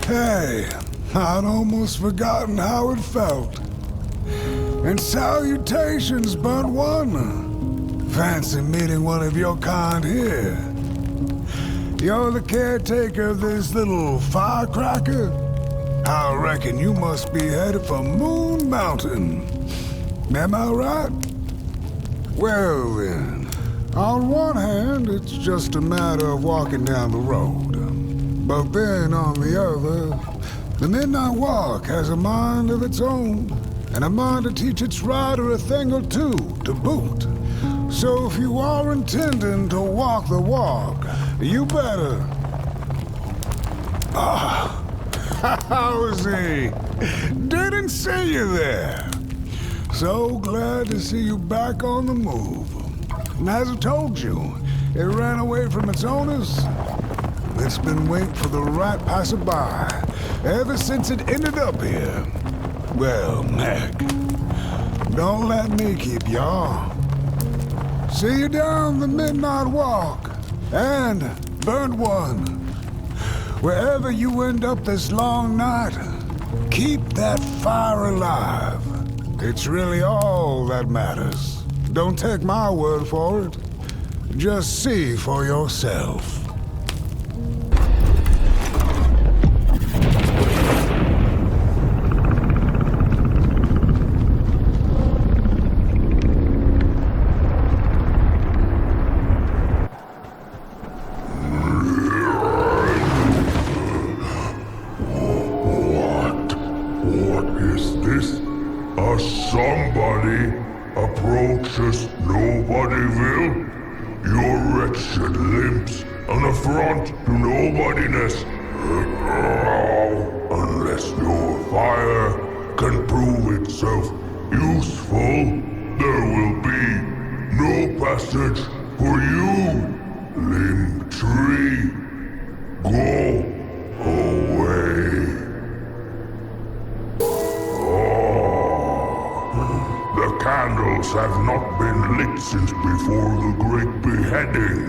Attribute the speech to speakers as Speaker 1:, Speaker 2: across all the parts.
Speaker 1: Hey, I'd almost forgotten how it felt. And salutations, burnt one. Fancy meeting one of your kind here. You're the caretaker of this little firecracker? I reckon you must be headed for Moon Mountain. Am I right? Well then, on one hand, it's just a matter of walking down the road. But then, on the other, the Midnight Walk has a mind of its own, and a mind to teach its rider a thing or two to boot. So if you are intending to walk the walk, you better... How's he? Didn't see you there. So glad to see you back on the move. And as I told you, it ran away from its owners. It's been waiting for the right passerby ever since it ended up here. Well, Meg, don't let me keep y'all. See you down the Midnight Walk, and burnt one. Wherever you end up this long night, keep that fire alive. It's really all that matters. Don't take my word for it. Just see for yourself.
Speaker 2: Somebody approaches Nobodyville? Your wretched limbs, an affront to nobodiness. Unless your fire can prove itself useful, there will be no passage for you, limb tree. Go away. The candles have not been lit since before the great beheading.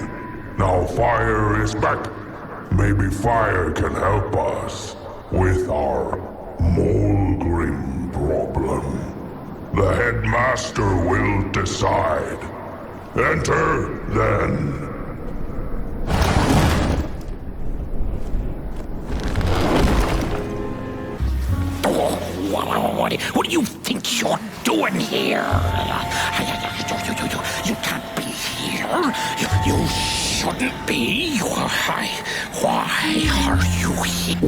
Speaker 2: Now fire is back. Maybe fire can help us with our Molgrim problem. The headmaster will decide. Enter, then.
Speaker 3: What do you think you're doing here? You can't be here. You shouldn't be. Why are you here?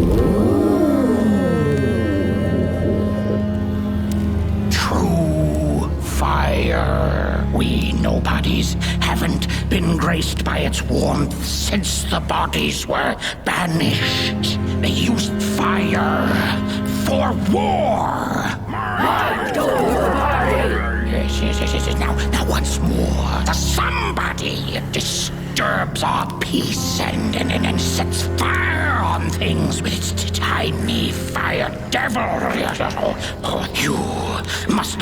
Speaker 3: True fire. We nobodies haven't been graced by its warmth since the bodies were banished. They used fire for war. Yes. Now once more, the somebody disturbs our peace and sets fire on things with its tiny fire devil. You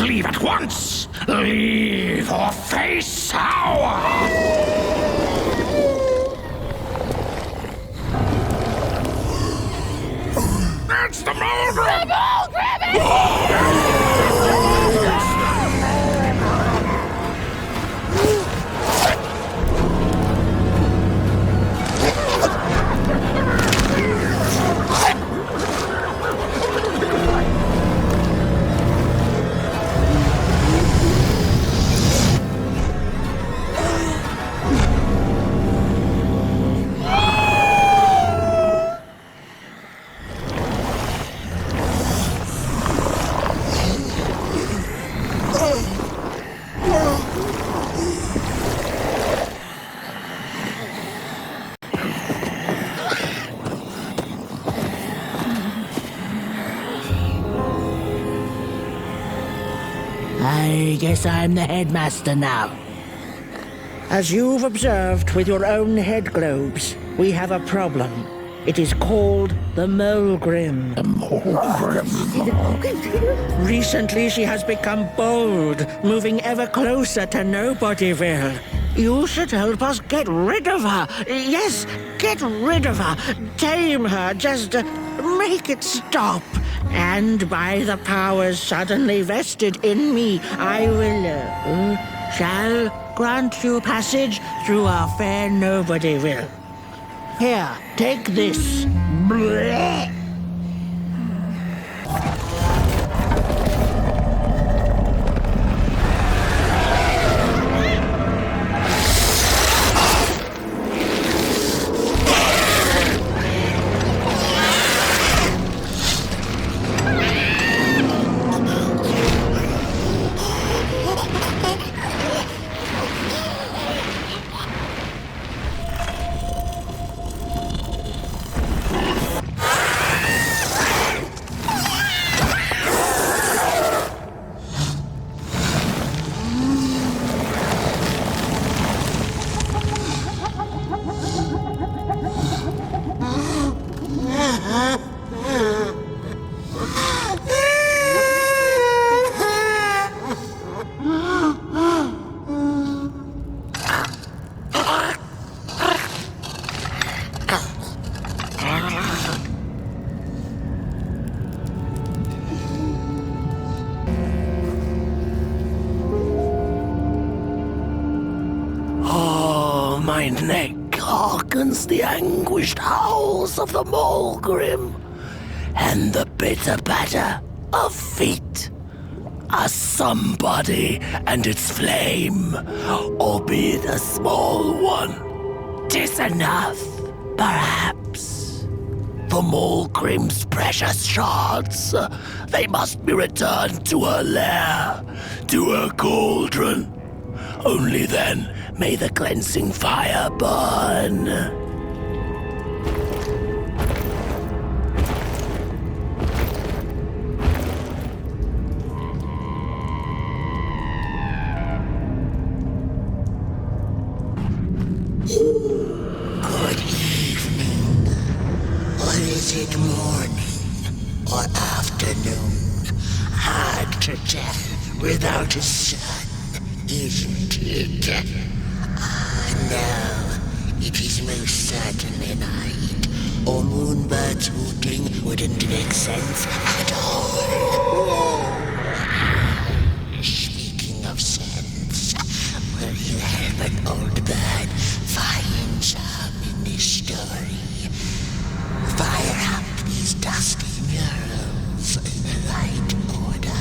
Speaker 3: Leave at once! Leave or face sour! It's the Mulgrim!
Speaker 4: I guess I'm the headmaster now. As you've observed with your own head globes, we have a problem. It is called the Mulgrim. Recently she has become bold, moving ever closer to Nobodyville. You should help us get rid of her. Yes, get rid of her. Tame her, just make it stop. And by the powers suddenly vested in me, I will, shall grant you passage through our fair Nobodyville. Here, take this. Blech.
Speaker 5: My neck hearkens the anguished howls of the Mulgrim, and the bitter patter of feet. A somebody and its flame, albeit a small one. 'Tis enough, perhaps. The Mulgrim's precious shards, they must be returned to her lair, to her cauldron. Only then may the cleansing fire burn.
Speaker 6: Good evening. Or is it morning or afternoon? Hard to tell without a sun, isn't it? No, it is most certainly night, or moonbirds hooting wouldn't make sense at all. Speaking of sense, will you help an old bird find some in this story? Fire up these dusty murals in the right order,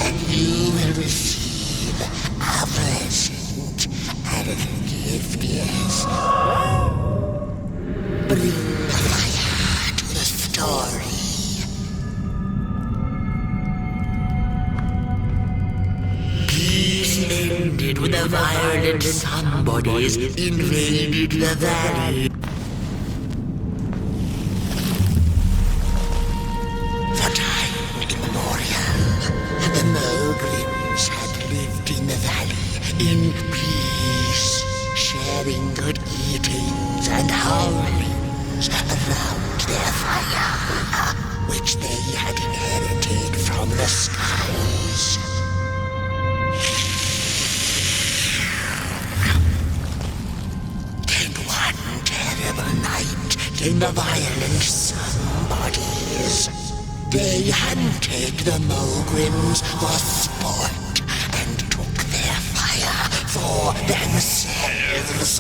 Speaker 6: and you will receive a present, a little gift, yes. Bring the fire to the story. Peace ended when the violent somebodies invaded the valley. For time immemorial, the Mulgrims had lived in the valley in peace, sharing good eatings and howlings around their fire, which they had inherited from the skies. came the violent somebodies. They hunted the Mogrims for sport and took their fire for themselves.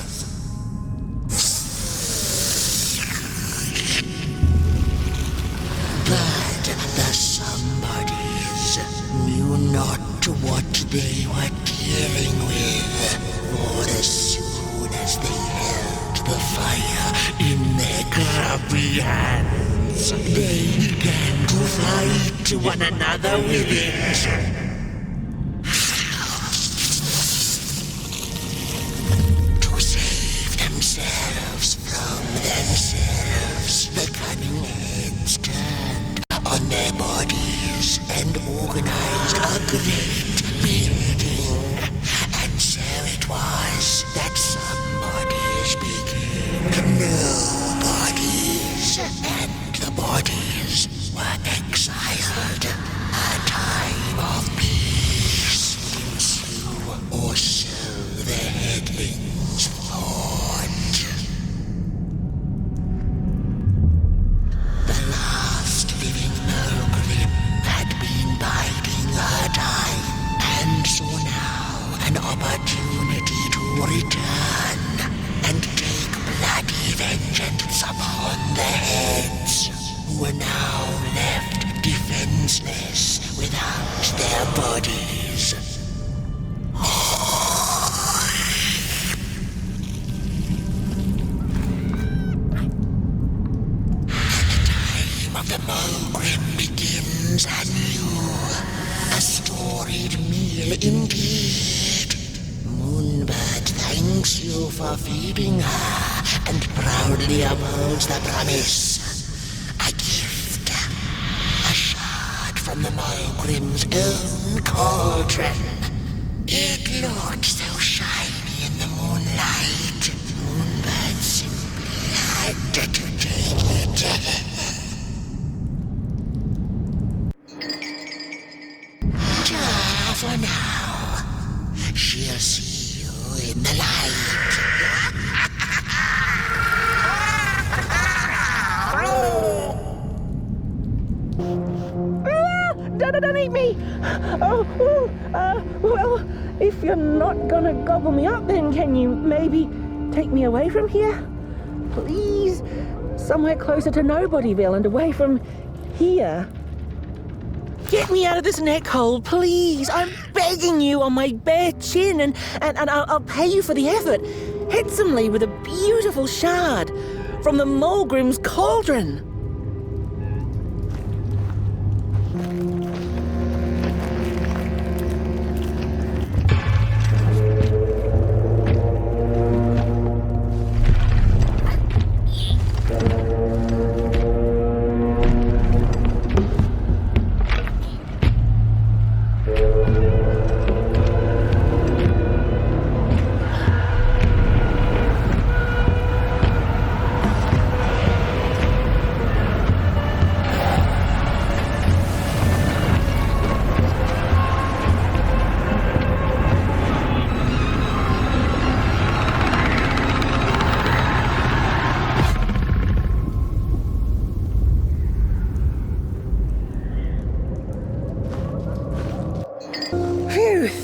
Speaker 6: But the somebodies knew not what they were dealing with, for as soon as they held the fire in their grubby hands, they began to fight one another with it. To save themselves from themselves, the cunning heads turned on their bodies and organized a great building. And so it was that somebodies became nobodies, and the bodies were exiled. A time of peace ensued, or so the headlings thought. The last living Mogrim had been biding her time, and saw now an opportunity to return and take bloody vengeance upon the heads, who were now left defenseless without their bodies. The Mogrim begins anew. A storied meal indeed. Moonbird thanks you for feeding her and proudly upholds the promise. A gift. A shard from the Mogrim's own cauldron. It looked so shiny in the moonlight. Moonbird simply had to take it. For now, she'll see you in the light.
Speaker 4: Don't eat me! Well, if you're not gonna gobble me up, then can you maybe take me away from here? Please? Somewhere closer to Nobodyville and away from here. Get me out of this neck hole, please. I'm begging you on my bare chin, and I'll pay you for the effort. Handsomely with a beautiful shard from the Mogrim's cauldron.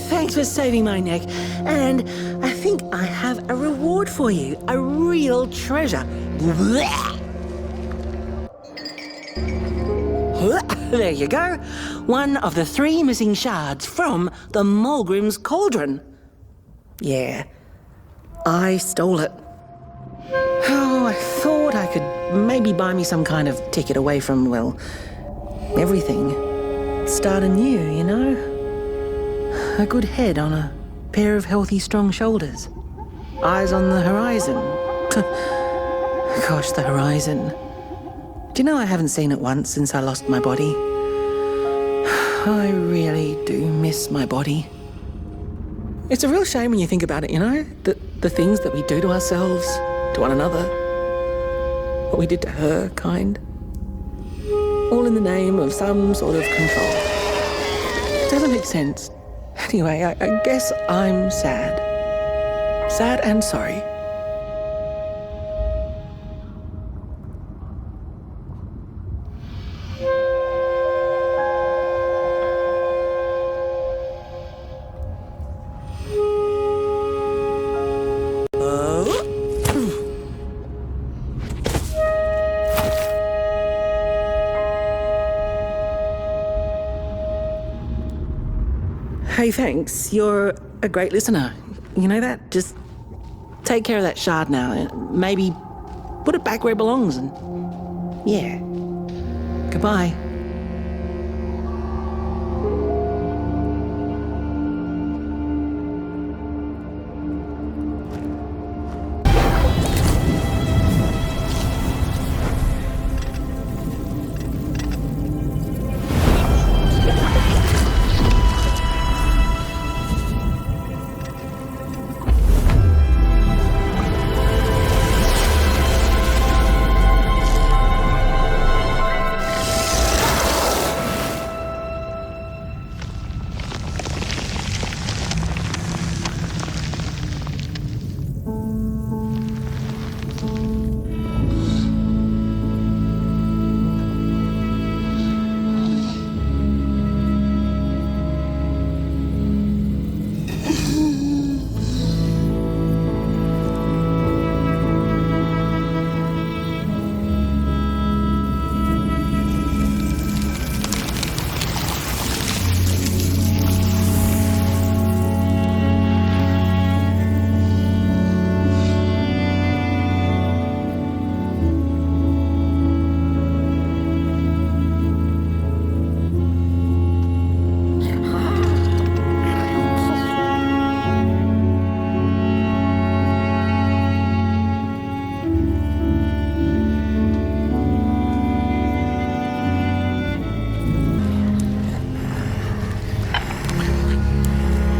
Speaker 4: Thanks for saving my neck, and I think I have a reward for you, a real treasure. There you go, one of the 3 missing shards from the Mogrim's cauldron. Yeah, I stole it. Oh, I thought I could maybe buy me some kind of ticket away from, well, everything. Start anew, you know? A good head on a pair of healthy, strong shoulders. Eyes on the horizon. Gosh, the horizon. Do you know I haven't seen it once since I lost my body? I really do miss my body. It's a real shame when you think about it, you know? The things that we do to ourselves, to one another. What we did to her, kind. All in the name of some sort of control. It doesn't make sense. Anyway, I guess I'm sad. Sad and sorry.
Speaker 7: Hey, thanks. You're a great listener. You know that? Just take care of that shard now. Maybe put it back where it belongs and... yeah. Goodbye.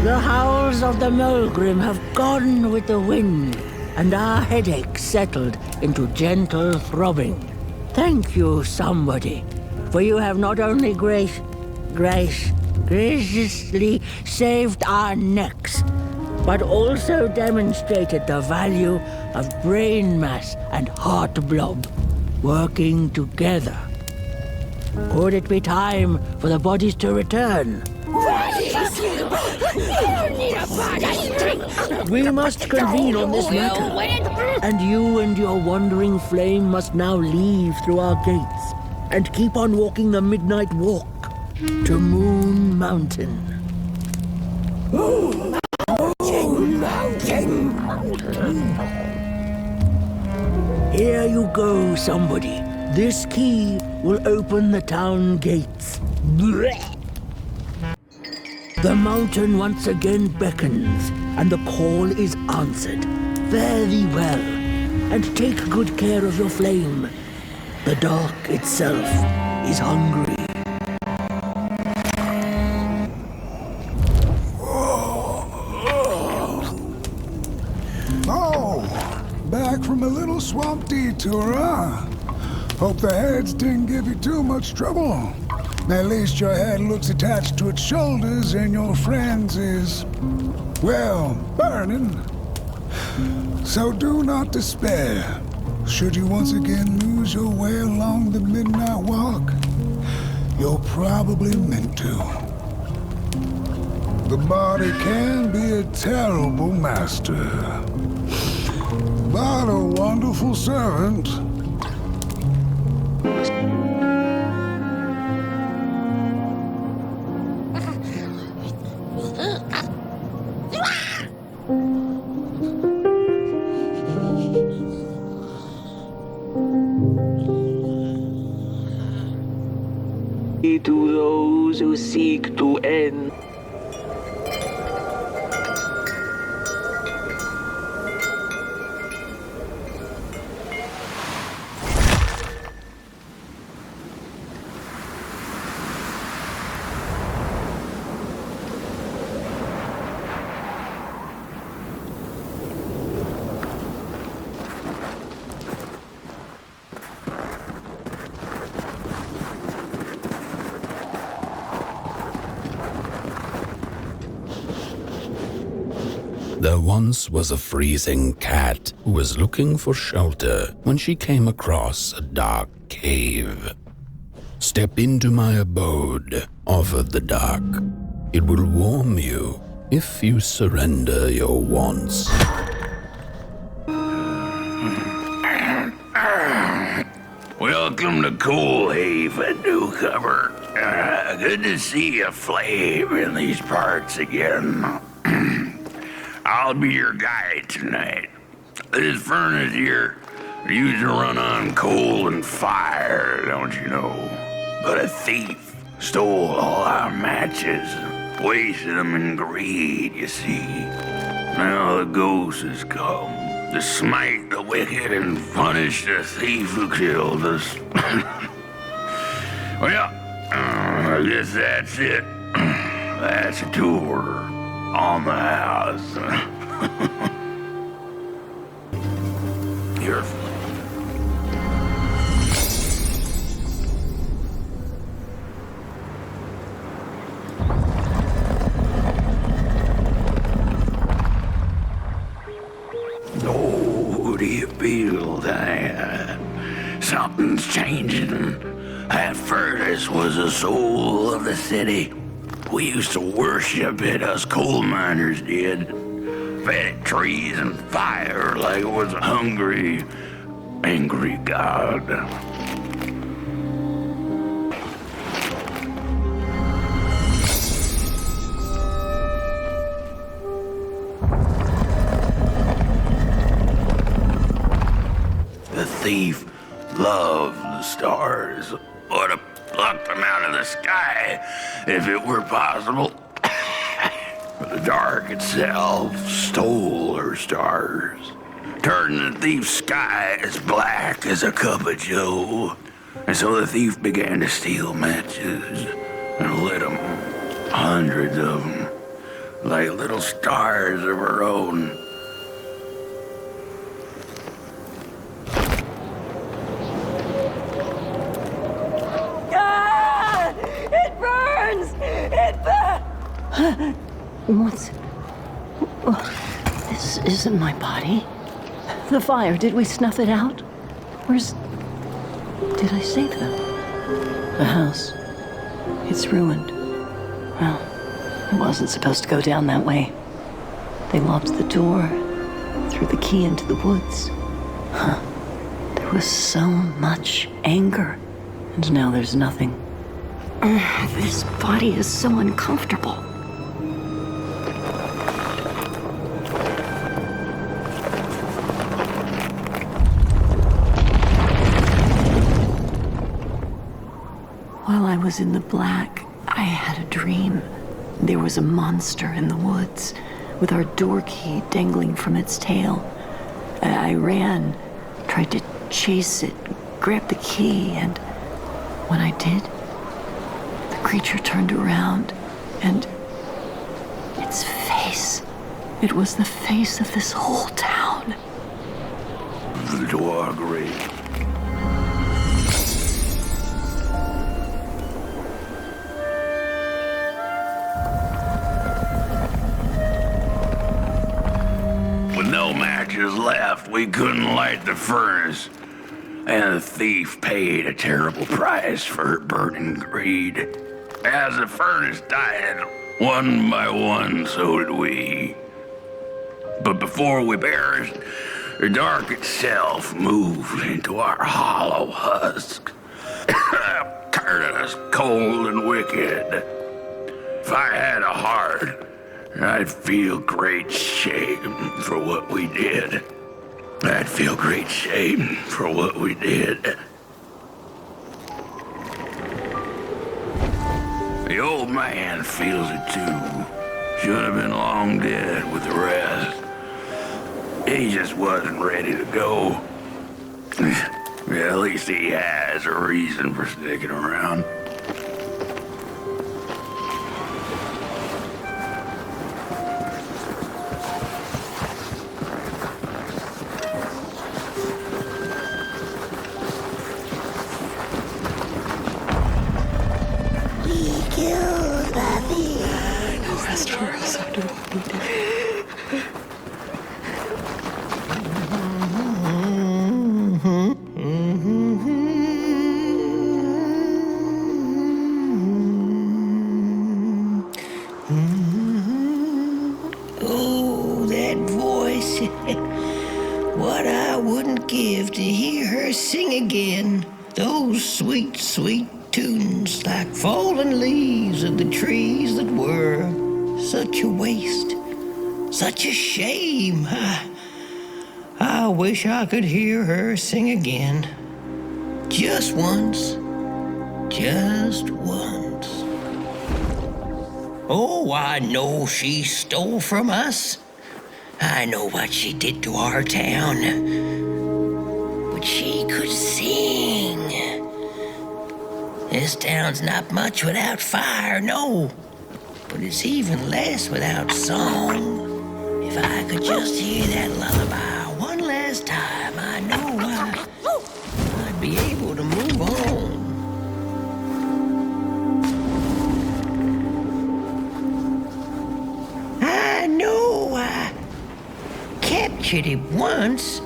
Speaker 4: The howls of the Mulgrim have gone with the wind, and our headaches settled into gentle throbbing. Thank you, somebody, for you have not only graciously saved our necks, but also demonstrated the value of brain mass and heart blob working together. Could it be time for the bodies to return? We must convene on this matter, and you and your wandering flame must now leave through our gates and keep on walking the midnight walk to Moon Mountain. Moon Mountain! Here you go, somebody. This key will open the town gates. The mountain once again beckons, and the call is answered. Fare thee well, and take good care of your flame. The dark itself is hungry.
Speaker 1: Oh, back from a little swamp detour, huh? Hope the heads didn't give you too much trouble. At least your head looks attached to its shoulders and your friend's is, well, burning. So do not despair. Should you once again lose your way along the midnight walk, you're probably meant to. The body can be a terrible master, but a wonderful servant.
Speaker 4: To those who seek to end.
Speaker 3: There once was a freezing cat who was looking for shelter when she came across a dark cave. "Step into my abode," offered the dark. "It will warm you if you surrender your wants."
Speaker 8: We'll Welcome to Cool Haven, newcomer. Good to see a flame in these parts again. I'll be your guide tonight. This furnace here used to run on coal and fire, don't you know? But a thief stole all our matches, wasted them in greed, you see. Now the ghost has come to smite the wicked and punish the thief who killed us. Well, I guess that's it. That's a tour on the house. You're do you feel that something's changing? That furnace was the soul of the city. We used to worship it, us coal miners did. Fed it trees and fire like it was a hungry, angry god. The thief loved the stars, or to pluck them out of the sky if it were possible. But the dark itself stole her stars, turning the thief's sky as black as a cup of joe. And so the thief began to steal matches and lit them, hundreds of them, like little stars of her own.
Speaker 9: What's... Oh, this isn't my body. The fire, did we snuff it out? Where's... Did I save them? The house. It's ruined. Well, it wasn't supposed to go down that way. They locked the door, threw the key into the woods. Huh. There was so much anger, and now there's nothing. This body is so uncomfortable. While I was in the black, I had a dream. There was a monster in the woods, with our door key dangling from its tail. I ran, tried to chase it, grab the key, and when I did, the creature turned around, and its face, it was the face of this whole town.
Speaker 8: The door agreed. No matches left, we couldn't light the furnace. And the thief paid a terrible price for her burning greed. As the furnace died, one by one, so did we. But before we perished, the dark itself moved into our hollow husk, turning us cold and wicked. If I had a heart, I'd feel great shame for what we did. I'd feel great shame for what we did. The old man feels it too. Should have been long dead with the rest. He just wasn't ready to go. At least he has a reason for sticking around.
Speaker 6: Oh, that voice. What I wouldn't give to hear her sing again. Those sweet, sweet tunes like fallen leaves of the trees that were. Such a waste, such a shame. I wish I could hear her sing again. Just once. Just once. Oh, I know she stole from us. I know what she did to our town. But she could sing. This town's not much without fire, no. But it's even less without song. If I could just hear that lullaby one last time, I know I'd be able to move on. I know I captured it once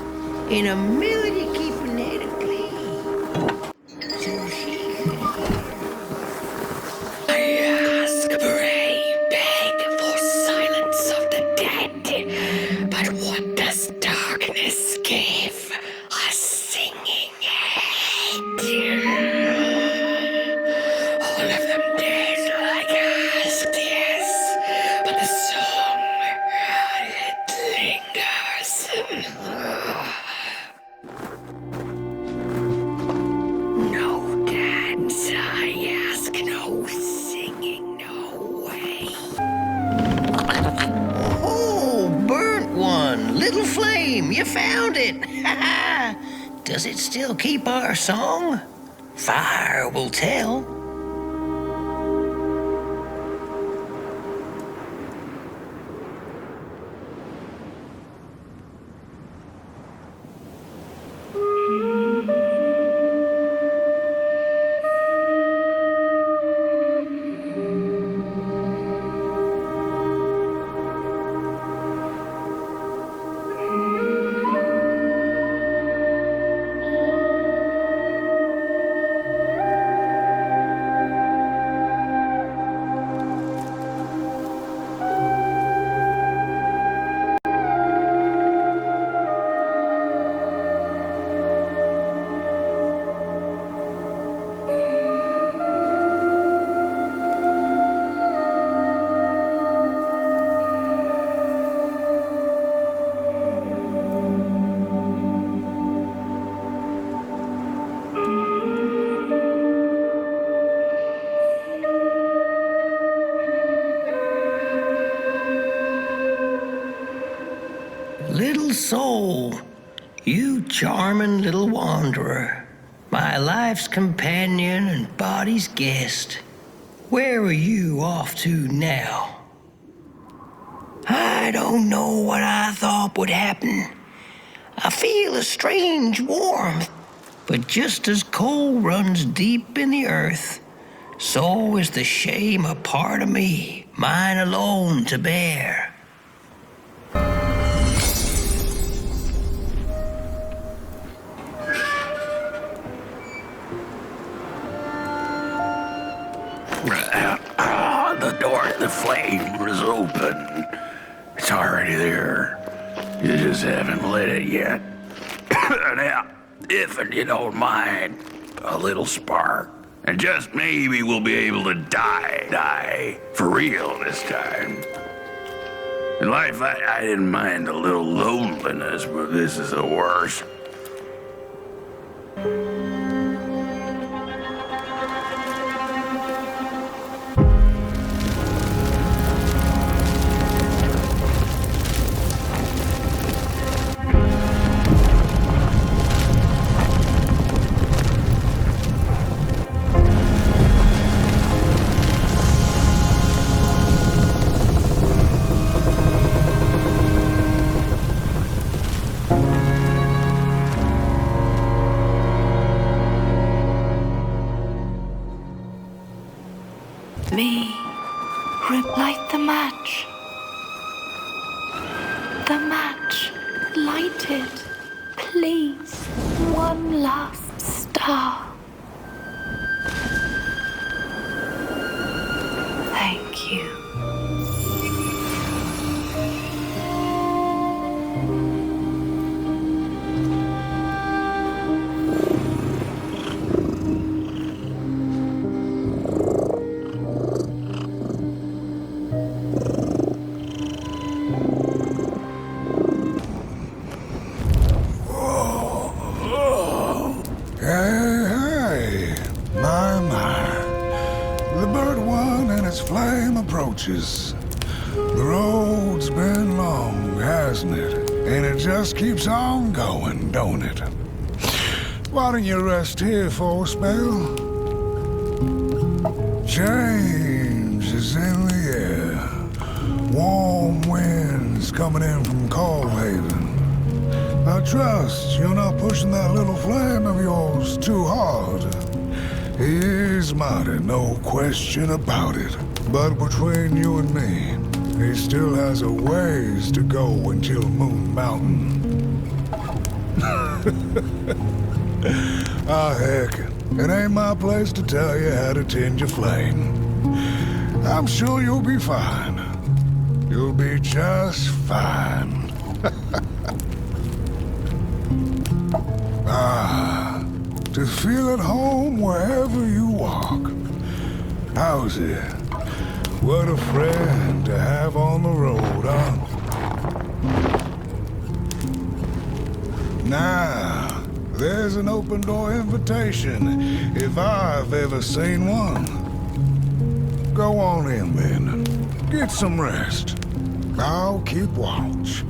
Speaker 6: in a melody keeping it a glee. So she
Speaker 10: I ask, pray, beg for silence of the dead. But what does darkness give? A singing head. All of them dead like us, yes. But the song, it lingers. No dance, I ask, no singing, no way.
Speaker 6: Oh, burnt one. Little flame, you found it. Does it still keep our song? Fire will tell. Little soul, you charming little wanderer, my life's companion and body's guest. Where are you off to now? I don't know what I thought would happen. I feel a strange warmth, but just as coal runs deep in the earth, so is the shame a part of me, mine alone to bear.
Speaker 8: The door to the flame was open. It's already there. You just haven't lit it yet. Now, if you don't mind, a little spark. And just maybe we'll be able to die for real this time. In life, I didn't mind a little loneliness, but this is the worst.
Speaker 10: Me, relight the match. The match, lighted. Please, one last star. Thank you.
Speaker 1: watches. The road's been long, hasn't it? And it just keeps on going, don't it? Why don't you rest here for a spell? Change is in the air. Warm winds coming in from Coldhaven. I trust you're not pushing that little flame of yours too hard. He is mighty, no question about it. But between you and me, he still has a ways to go until Moon Mountain. Ah, heck, it ain't my place to tell you how to tend your flame. I'm sure you'll be fine. You'll be just fine. Ah, to feel at home wherever you walk. How's it? What a friend to have on the road, huh? Now, there's an open door invitation, if I've ever seen one. Go on in then. Get some rest. I'll keep watch.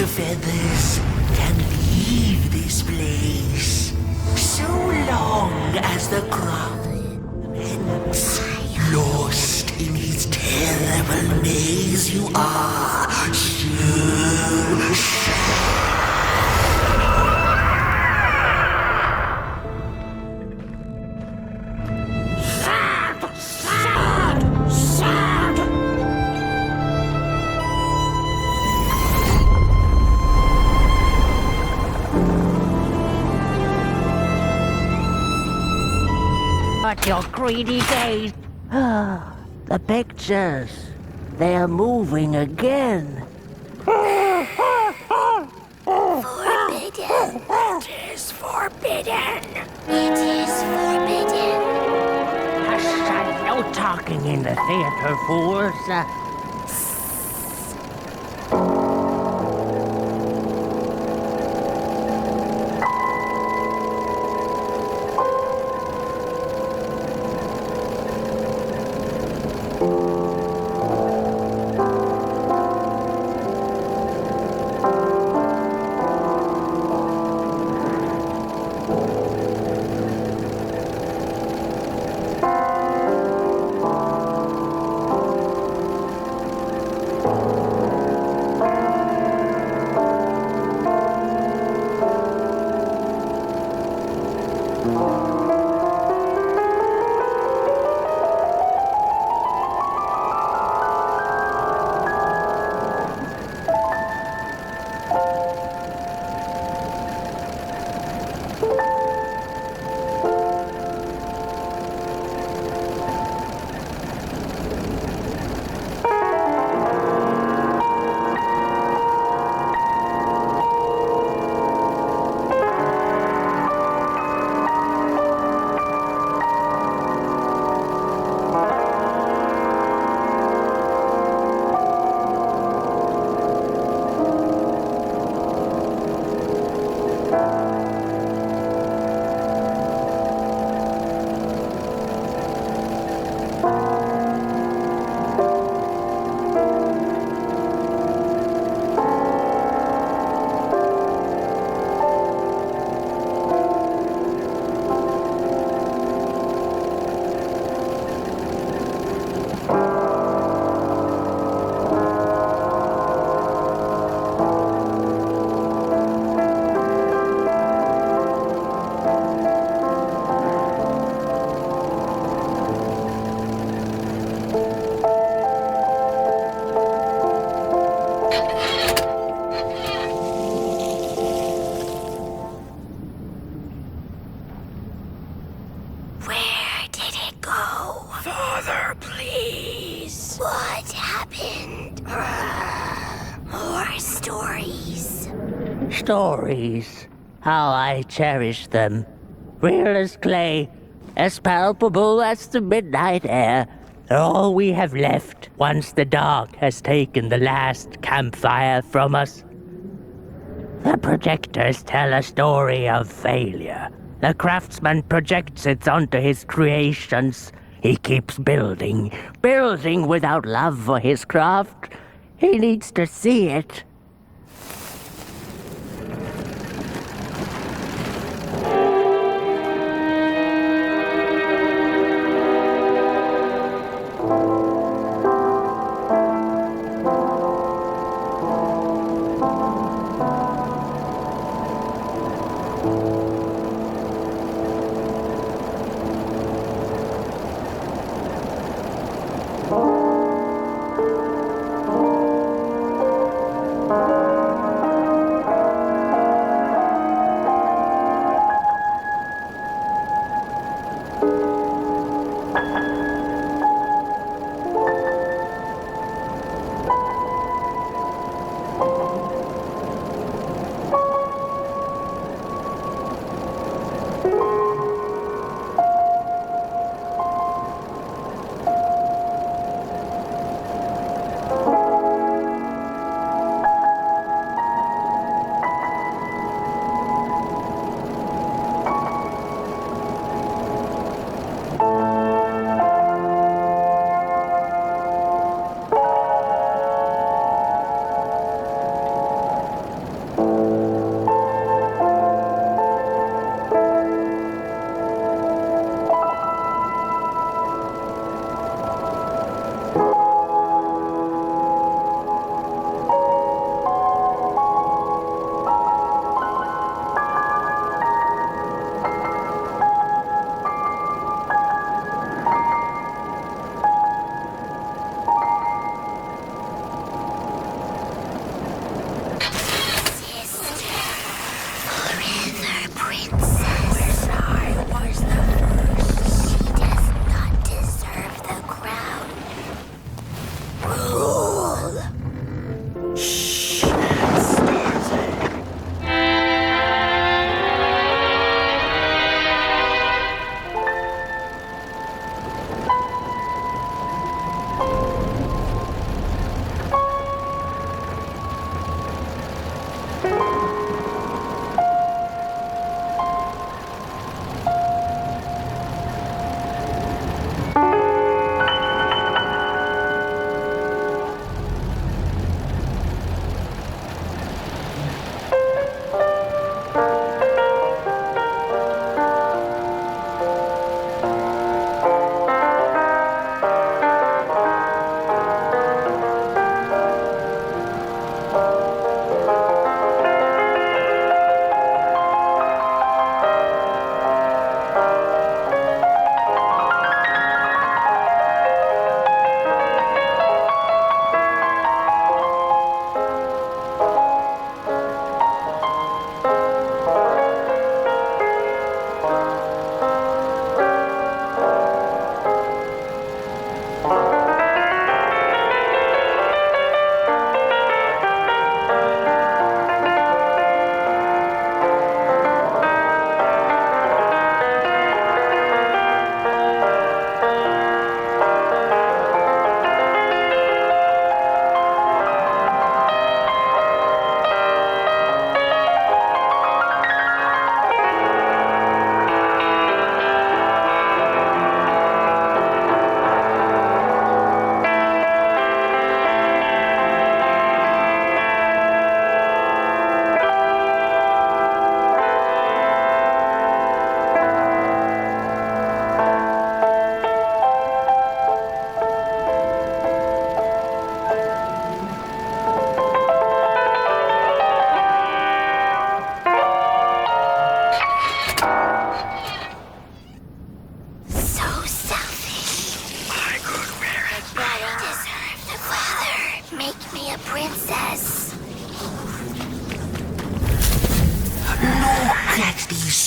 Speaker 6: Feathers can leave this place so long as the crop remains. Lost in his terrible maze, you are so sad.
Speaker 11: But your greedy gaze. The pictures. They're moving again.
Speaker 6: Forbidden. It is forbidden. It is forbidden.
Speaker 11: Hush, no talking in the theater, fools.
Speaker 6: Where did it go? Father, please. What happened? More stories.
Speaker 11: Stories. How I cherish them. Real as clay, as palpable as the midnight air. They're all we have left once the dark has taken the last campfire from us. The projectors tell a story of failure. The craftsman projects it onto his creations. He keeps building without love for his craft. He needs to see it.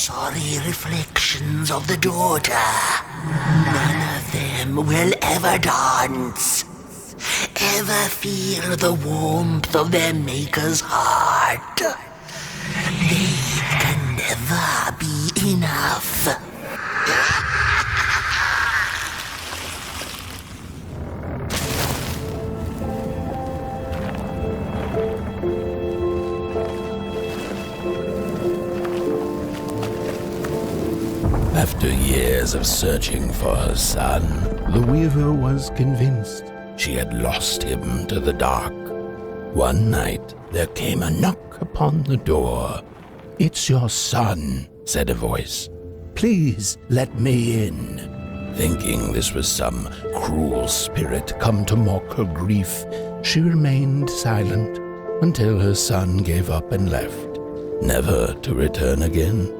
Speaker 6: sorry reflections of the daughter. None of them will ever dance, ever feel the warmth of their maker's heart. They can never be enough.
Speaker 3: After years of searching for her son, the weaver was convinced she had lost him to the dark. One night, there came a knock upon the door. "It's your son," said a voice. "Please let me in." Thinking this was some cruel spirit come to mock her grief, she remained silent until her son gave up and left, never to return again.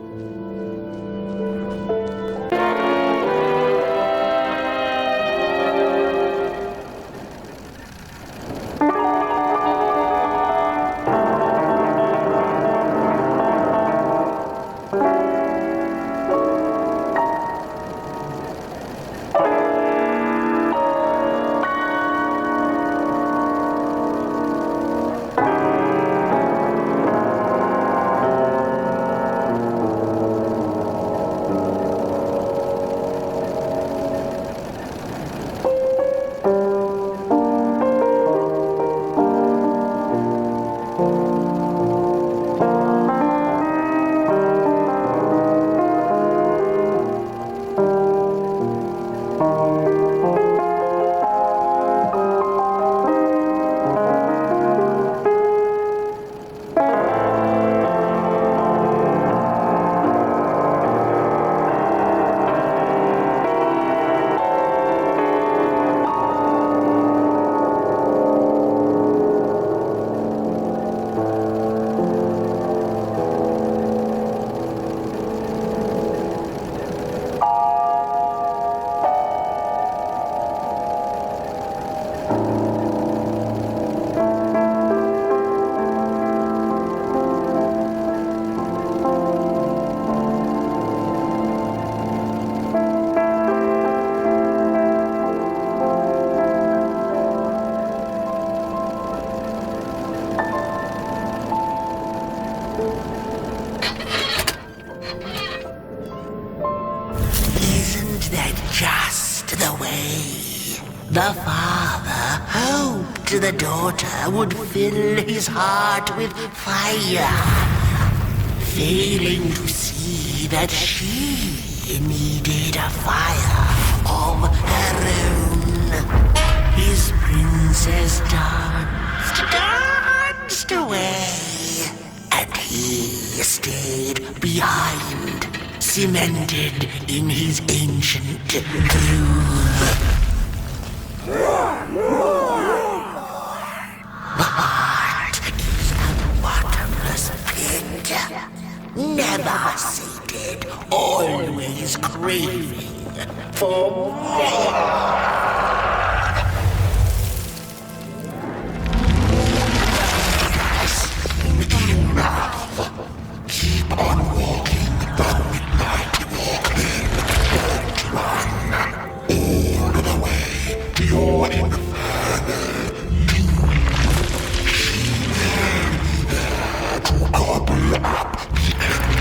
Speaker 6: The father hoped the daughter would fill his heart with fire, failing to see that she needed a fire of her own. His princess danced away, and he stayed behind, cemented in his ancient groove. The heart is a bottomless pit, never sated, always craving for more. Enough. Keep on walking the midnight walking. Don't run all the way to your infernal doom. She will be there to gobble up the empty.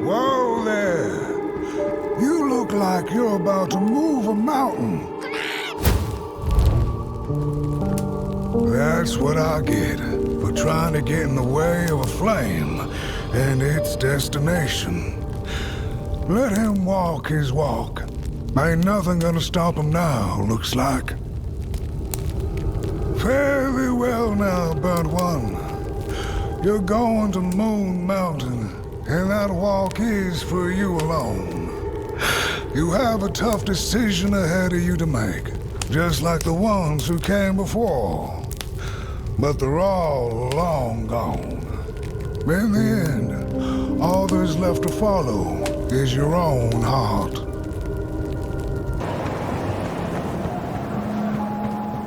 Speaker 1: Whoa there! You look like you're about to move a mountain. That's what I get for trying to get in the way of a flame and its destination. Let him walk his walk. Ain't nothing gonna stop him now, looks like. Fare thee well now, burnt one. You're going to Moon Mountain, and that walk is for you alone. You have a tough decision ahead of you to make, just like the ones who came before. But they're all long gone. In the end, all there's left to follow is your own heart.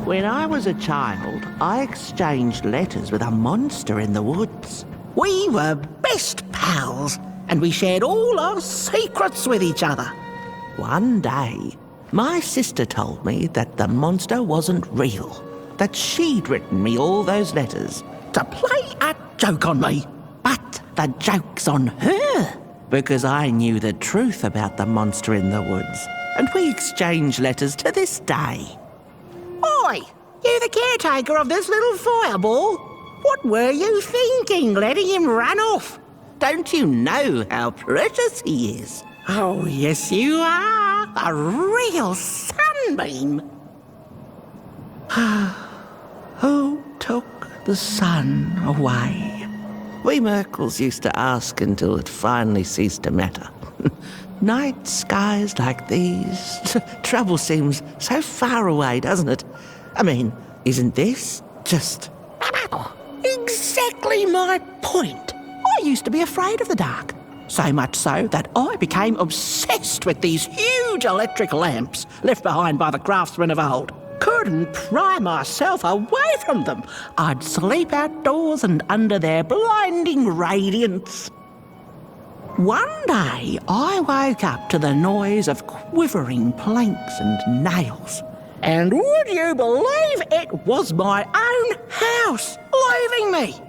Speaker 4: When I was a child, I exchanged letters with a monster in the woods. We were best pals, and we shared all our secrets with each other. One day, my sister told me that the monster wasn't real, that she'd written me all those letters to play a joke on me. But the joke's on her, because I knew the truth about the monster in the woods, and we exchange letters to this day. Oi! You the caretaker of this little fireball? What were you thinking, letting him run off? Don't you know how precious he is? Oh, yes you are. A real sunbeam. Who took the sun away? We Merkles used to ask until it finally ceased to matter. Night skies like these, trouble seems so far away, doesn't it? I mean, isn't this just... Exactly my point. I used to be afraid of the dark. So much so that I became obsessed with these huge electric lamps left behind by the craftsmen of old. Couldn't pry myself away from them. I'd sleep outdoors and under their blinding radiance. One day, I woke up to the noise of quivering planks and nails. And would you believe it was my own house leaving me?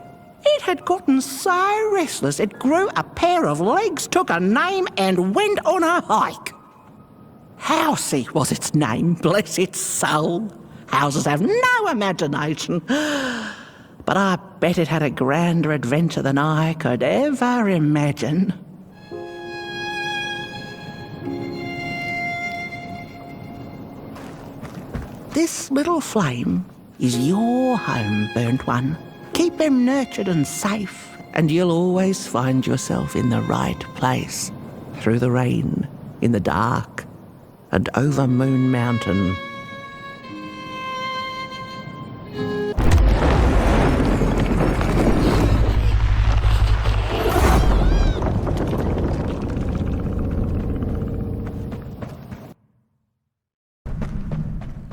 Speaker 4: It had gotten so restless it grew a pair of legs, took a name, and went on a hike. Housey was its name, bless its soul. Houses have no imagination. But I bet it had a grander adventure than I could ever imagine. This little flame is your home, burnt one. Keep him nurtured and safe, and you'll always find yourself in the right place. Through the rain, in the dark, and over Moon Mountain.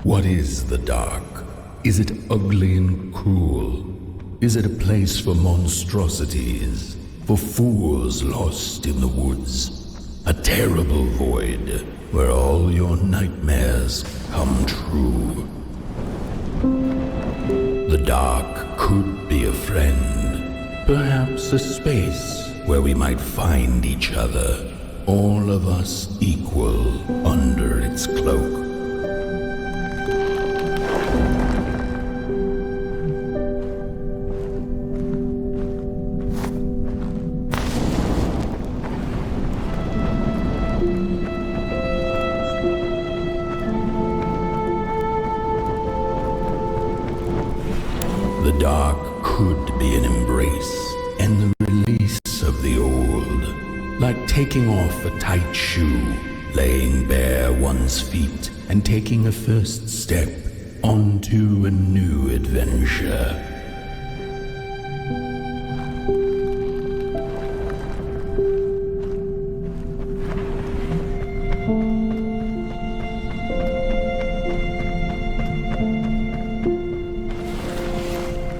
Speaker 3: What is the dark? Is it ugly and cruel? Is it a place for monstrosities, for fools lost in the woods? A terrible void where all your nightmares come true. The dark could be a friend, perhaps a space where we might find each other, all of us equal under its cloak. The dark could be an embrace and the release of the old, like taking off a tight shoe, laying bare one's feet, and taking a first step onto a new adventure.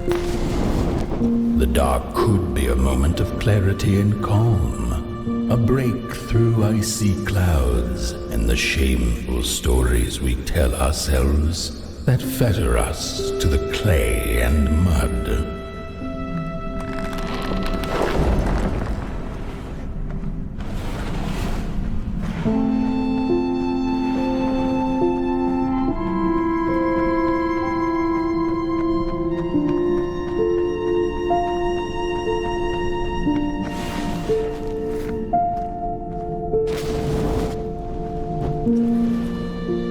Speaker 3: The dark could be a moment of clarity and calm, a break through icy clouds and the shameful stories we tell ourselves that fetter us to the clay and mud.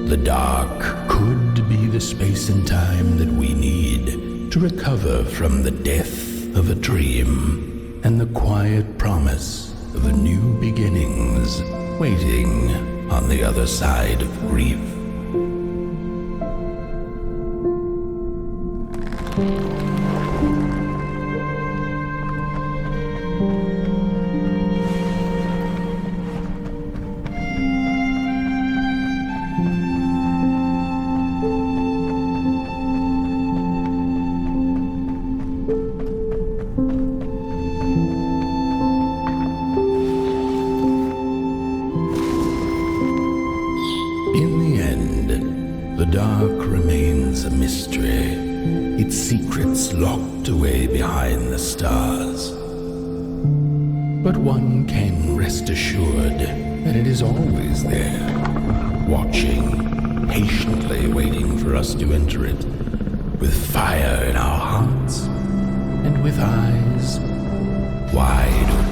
Speaker 3: The dark could be the space and time that we need to recover from the death of a dream and the quiet promise of new beginnings waiting on the other side of grief. The dark remains a mystery, its secrets locked away behind the stars. But one can rest assured that it is always there, watching, patiently waiting for us to enter it, with fire in our hearts and with eyes wide open.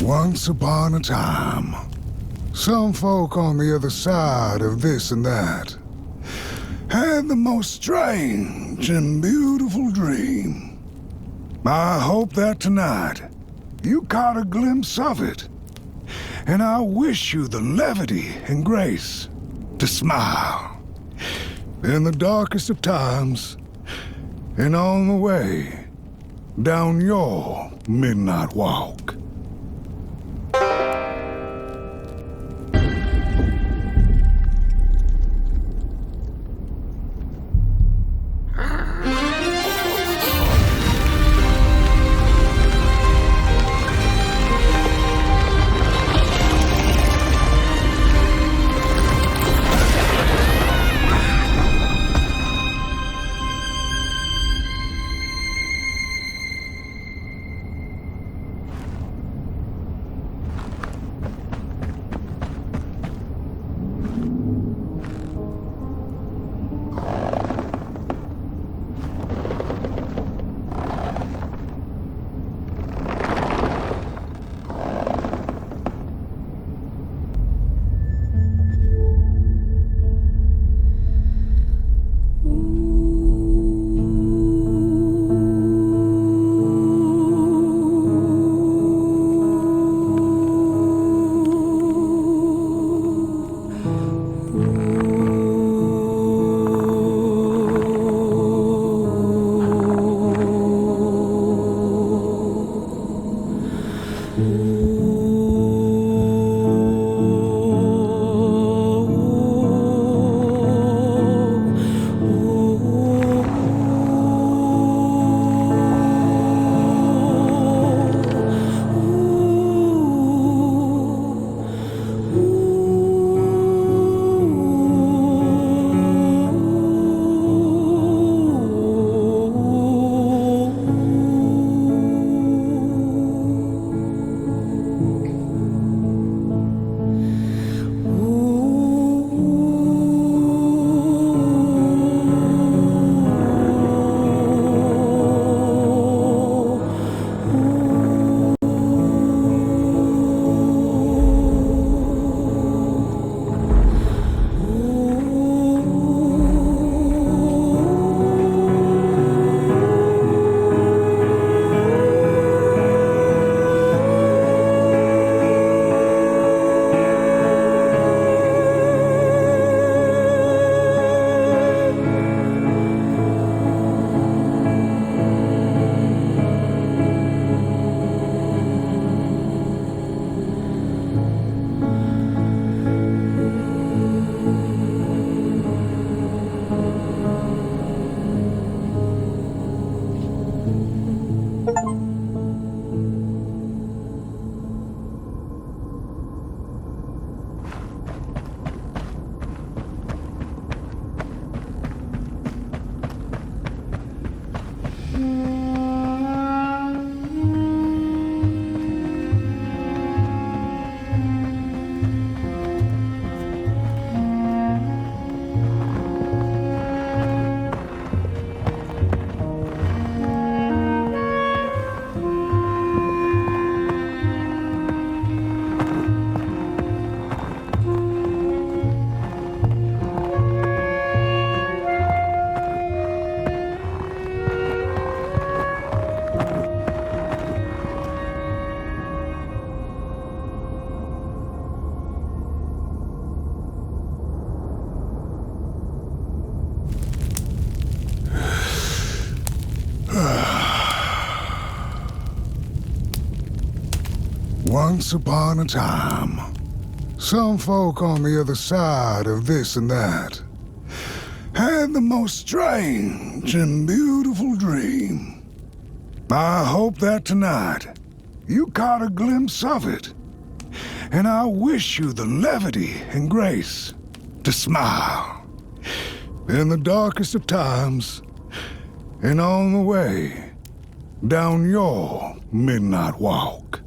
Speaker 1: Once upon a time, some folk on the other side of this and that had the most strange and beautiful dream. I hope that tonight you caught a glimpse of it, and I wish you the levity and grace to smile in the darkest of times and on the way down your midnight walk. Once upon a time, some folk on the other side of this and that had the most strange and beautiful dream. I hope that tonight you caught a glimpse of it, and I wish you the levity and grace to smile in the darkest of times and on the way down your midnight walk.